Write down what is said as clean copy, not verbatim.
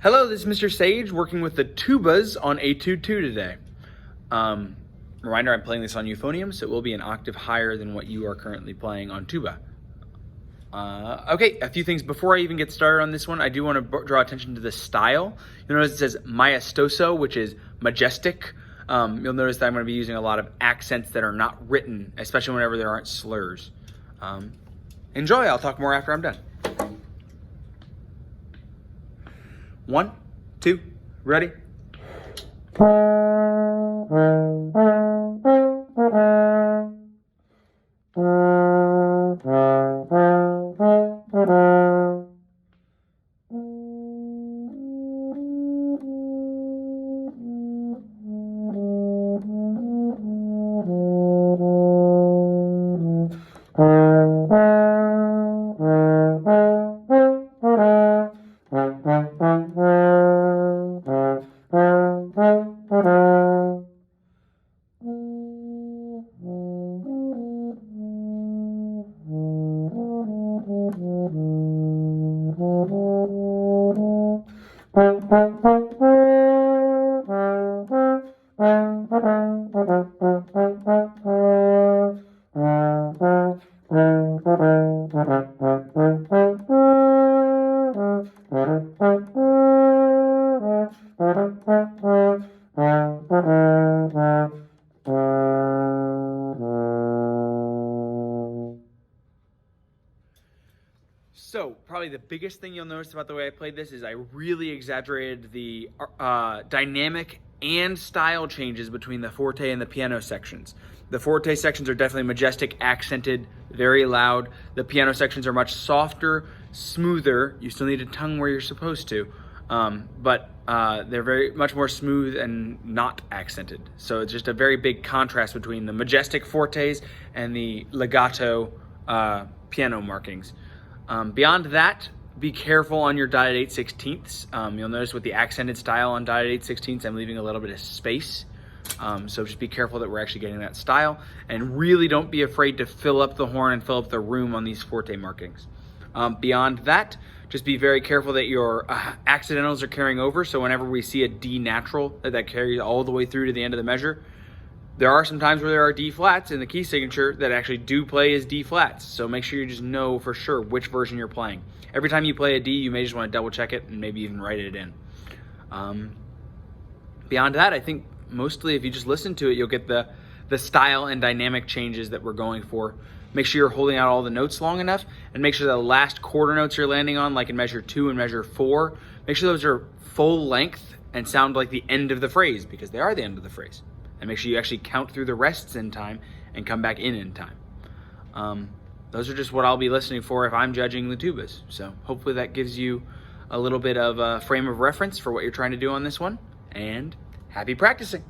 Hello, this is Mr. Sage working with the tubas on Etude 2 today. Reminder, I'm playing this on euphonium, so it will be an octave higher than what you are currently playing on tuba. Okay, a few things before I even get started on this one. I do want to draw attention to the style. You'll notice it says maestoso, which is majestic. You'll notice that I'm going to be using a lot of accents that are not written, especially whenever there aren't slurs. Enjoy, I'll talk more after I'm done. 1, 2, ready? So, probably the biggest thing you'll notice about the way I played this is I really exaggerated the dynamic and style changes between the forte and the piano sections. The forte sections are definitely majestic, accented, very loud. The piano sections are much softer, smoother. You still need a tongue where you're supposed to, but they're very much more smooth and not accented. So it's just a very big contrast between the majestic fortes and the legato piano markings. Beyond that, be careful on your dotted 8/16. You'll notice with the accented style on dotted 8/16, I'm leaving a little bit of space. So just be careful that we're actually getting that style, and really don't be afraid to fill up the horn and fill up the room on these forte markings. Beyond that, just be very careful that your accidentals are carrying over. So whenever we see a D natural, that carries all the way through to the end of the measure. There are some times where there are D flats in the key signature that actually do play as D flats. So make sure you just know for sure which version you're playing. Every time you play a D, you may just want to double check it and maybe even write it in. Beyond that, I think mostly if you just listen to it, you'll get the style and dynamic changes that we're going for. Make sure you're holding out all the notes long enough, and make sure the last quarter notes you're landing on, like in measure 2 and measure 4, make sure those are full length and sound like the end of the phrase, because they are the end of the phrase. And make sure you actually count through the rests in time and come back in time. Those are just what I'll be listening for if I'm judging the tubas. So hopefully that gives you a little bit of a frame of reference for what you're trying to do on this one. And happy practicing.